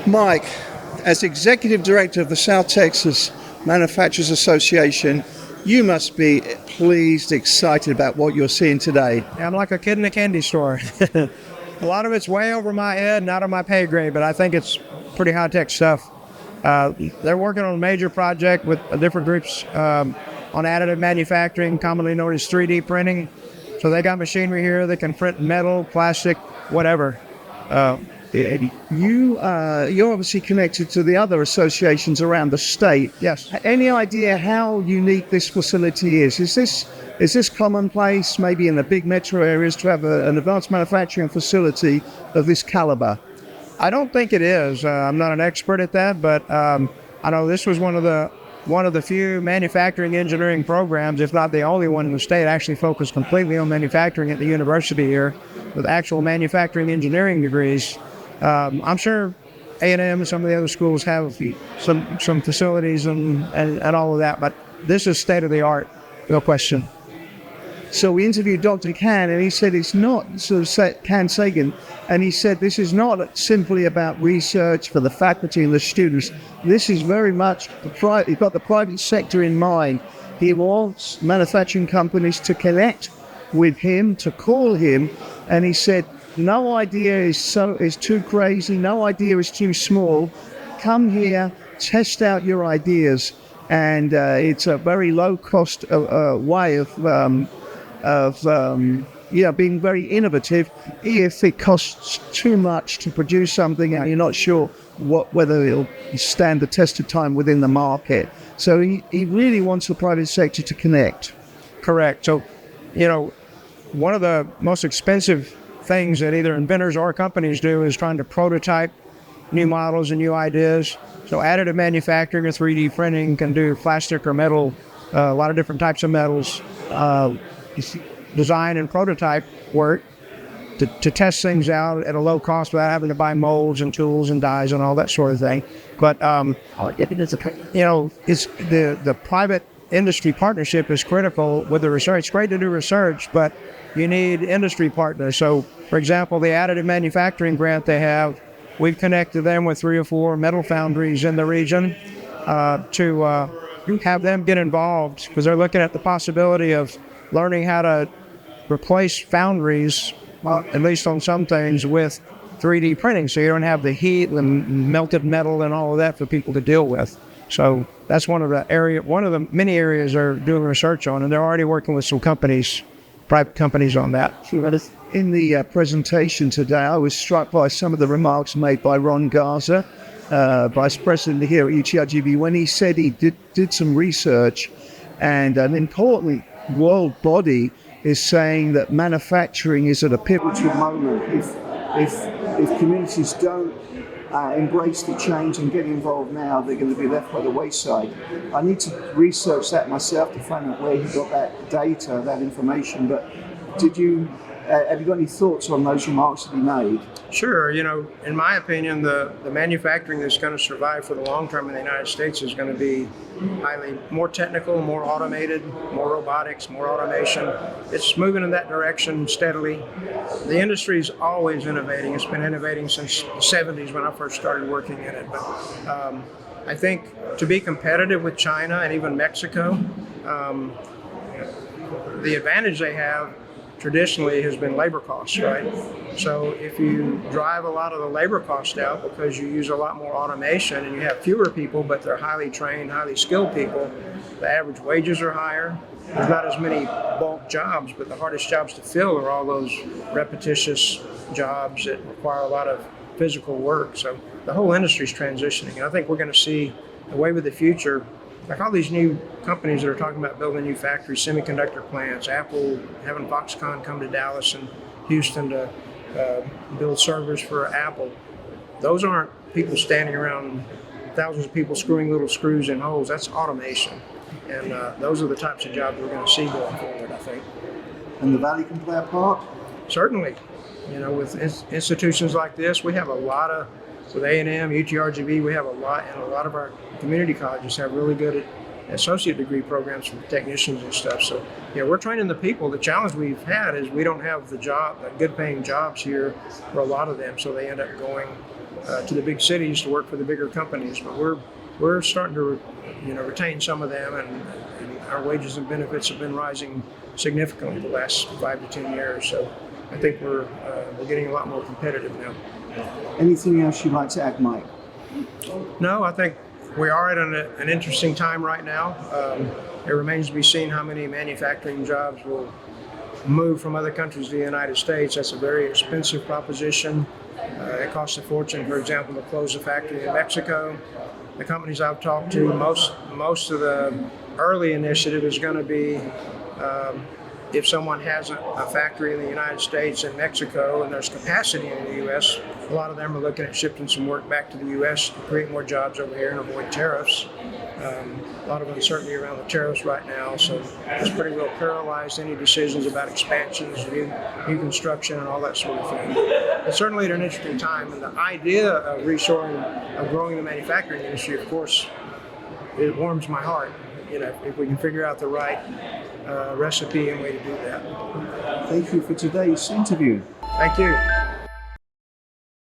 Mike, as Executive Director of the South Texas Manufacturers Association, you must be pleased, excited about what you're seeing today. I'm like a kid in a candy store. A lot of it's way over my head and out of my pay grade, but I think it's pretty high-tech stuff. They're working on a major project with different groups on additive manufacturing, commonly known as 3D printing. So they got machinery here that can print metal, plastic, whatever. You're obviously connected to the other associations around the state. Yes. Any idea how unique this facility is? Is this commonplace, maybe in the big metro areas, to have an advanced manufacturing facility of this caliber? I don't think it is. I'm not an expert at that, but I know this was one of the few manufacturing engineering programs, if not the only one in the state, actually focused completely on manufacturing at the university here, with actual manufacturing engineering degrees. I'm sure A&M and some of the other schools have some facilities and all of that, but this is state of the art, no question. So we interviewed Dr. Can, and he said it's not, Can Sagan, and he said this is not simply about research for the faculty and the students. This is very much, he's got the private sector in mind. He wants manufacturing companies to connect with him, to call him, and he said, no idea is too crazy, no idea is too small. Come here, test out your ideas, and it's a very low-cost way of being very innovative. If it costs too much to produce something and you're not sure whether it'll stand the test of time within the market. So he really wants the private sector to connect. Correct. So, one of the most expensive things that either inventors or companies do is trying to prototype new models and new ideas. So additive manufacturing or 3D printing can do plastic or metal, a lot of different types of metals, design and prototype work to test things out at a low cost without having to buy molds and tools and dies and all that sort of thing. But it's the private industry partnership is critical with the research. It's great to do research, but you need industry partners. So, for example, the additive manufacturing grant they have, we've connected them with 3 or 4 metal foundries in the region to have them get involved, because they're looking at the possibility of learning how to replace foundries, at least on some things, with 3D printing, so you don't have the heat and melted metal and all of that for people to deal with. So that's one of the many areas they're doing research on, and they're already working with some companies, private companies, on that. In the presentation today, I was struck by some of the remarks made by Ron Garza, Vice President here at UTRGV, when he said he did some research, and an important world body is saying that manufacturing is at a pivotal moment. If communities don't embrace the change and get involved now, they're going to be left by the wayside. I need to research that myself to find out where he got that data, that information. But have you got any thoughts on those remarks that he made? Sure. In my opinion, the manufacturing that's going to survive for the long term in the United States is going to be highly more technical, more automated, more robotics, more automation. It's moving in that direction steadily. The industry is always innovating. It's been innovating since the 70s when I first started working in it. But I think to be competitive with China and even Mexico, the advantage they have traditionally has been labor costs, right? So if you drive a lot of the labor cost out because you use a lot more automation and you have fewer people, but they're highly trained, highly skilled people, the average wages are higher. There's not as many bulk jobs, but the hardest jobs to fill are all those repetitious jobs that require a lot of physical work. So the whole industry's transitioning. And I think we're going to see the wave of the future, like all these new companies that are talking about building new factories, semiconductor plants, Apple having Foxconn come to Dallas and Houston to build servers for Apple. Those aren't people standing around, thousands of people screwing little screws in holes. That's automation. And those are the types of jobs we're going to see going forward, I think. And the Valley can play a part? Certainly. With institutions like this, we have a lot of, with A&M, UTRGV, we have a lot, and a lot of our community colleges have really good associate degree programs for technicians and stuff. So, we're training the people. The challenge we've had is we don't have the good paying jobs here for a lot of them, so they end up going to the big cities to work for the bigger companies. But we're starting to retain some of them, and our wages and benefits have been rising significantly the last 5 to 10 years. So I think we're getting a lot more competitive now. Anything else you'd like to add, Mike? No, I think we are at an interesting time right now. It remains to be seen how many manufacturing jobs will move from other countries to the United States. That's a very expensive proposition. It costs a fortune, for example, to close a factory in Mexico. The companies I've talked to, most of the early initiative is going to be if someone has a factory in the United States and Mexico and there's capacity in the U.S., a lot of them are looking at shifting some work back to the U.S. to create more jobs over here and avoid tariffs. A lot of uncertainty around the tariffs right now, so it's pretty well paralyzed any decisions about expansions, new construction, and all that sort of thing. But certainly at an interesting time, and the idea of reshoring, of growing the manufacturing industry, of course, it warms my heart. If we can figure out the right recipe and way to do that. Thank you for today's interview. Thank you.